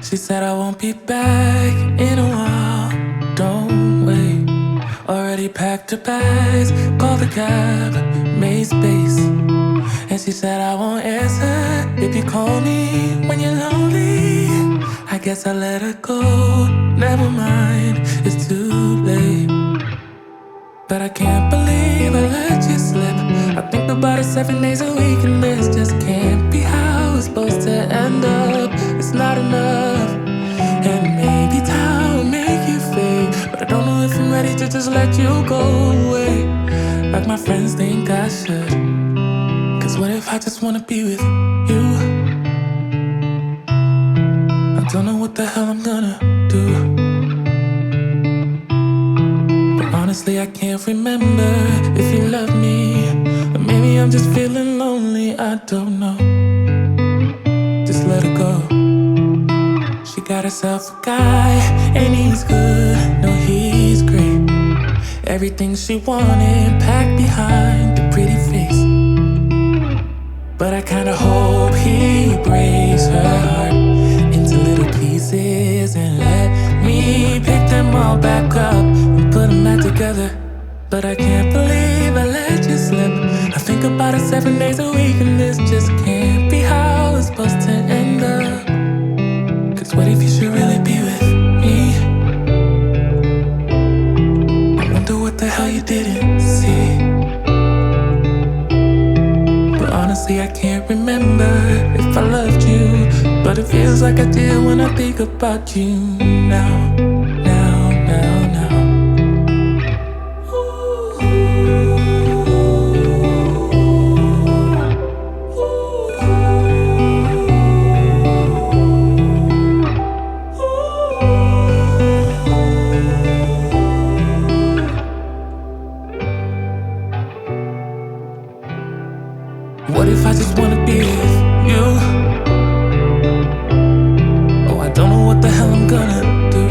She said I won't be back in a while. Don't wait. Already packed her bags, called the cab, made space. And she said I won't answer if you call me when you're lonely. I guess I let her go. Never mind, it's too late. But I can't believe I let you slip. I think about it 7 days a week, and this just can't be how it's supposed to end up. It's not enough. And maybe time will make you fade, but I don't know if I'm ready to just let you go away like my friends think I should. Cause what if I just wanna be with you? I don't know what the hell I'm gonna do. Honestly, I can't remember if you love me, or maybe I'm just feeling lonely, I don't know. Just let her go. She got herself a guy, and he's good, no, he's great. Everything she wanted packed behind the pretty face. But I kinda hope he breaks her heart into little pieces and let me pick them all back up and put them back together. But I can't believe I let you slip. I think about it 7 days a week, and this just can't be how it's supposed to end up. Cause what if you should really be with me? I wonder what the hell you didn't see. But honestly, I can't remember if I loved you, but it feels like I did when I think about you now. What if I just wanna be with you? Oh, I don't know what the hell I'm gonna do.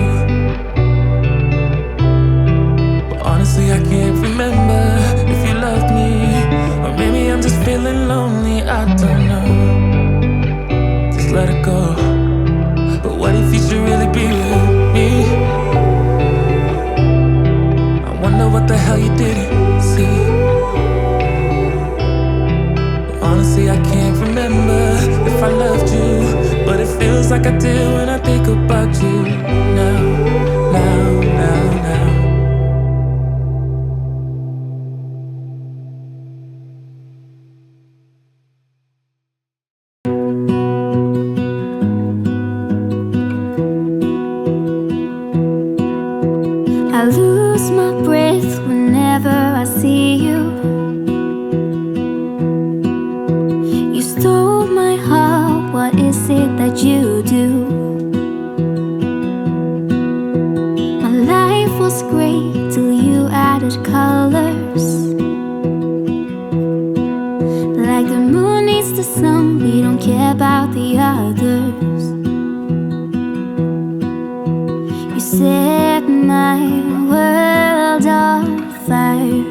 But honestly, I can't remember if you loved me, or maybe I'm just feeling lonely, I don't know. Just let it go. But what if you should really be with me? I wonder what the hell you didn't see. Honestly, I can't remember if I loved you, but it feels like I did when I think about you now. I lose my breath whenever I see you. You stole my heart, what is it that you do? My life was great till you added colors. Like the moon needs the sun, we don't care about the others. You set my world on fire.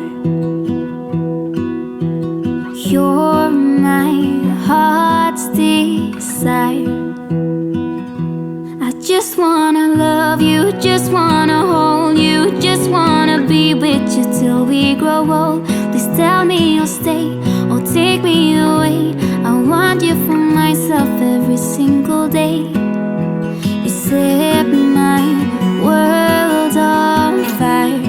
You're my heart's desire. I just wanna love you, just wanna hold you, just wanna be with you till we grow old. Please tell me you'll stay or take me away. I want you for myself every single day. You set my world on fire.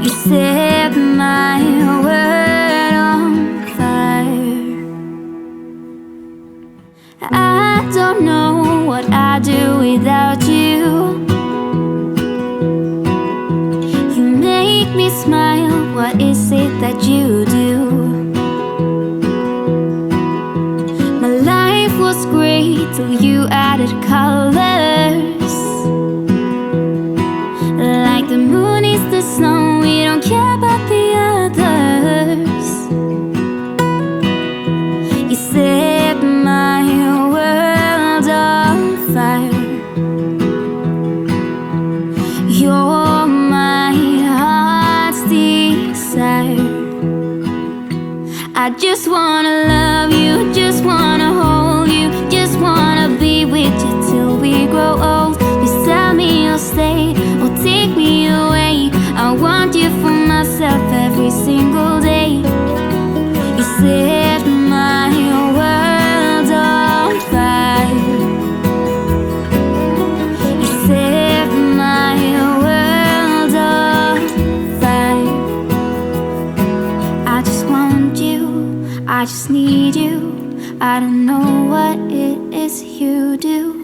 You set my world on fire. I don't know what I'd do without you. You make me smile, what is it that you do? My life was great till you added colors. Like the moon is the sun, we don't care about the others. You set my world on fire. You're my heart's desire. I just wanna love you, just wanna hold you, just wanna set my world on fire. You set my world on fire. I just want you, I just need you. I don't know what it is you do.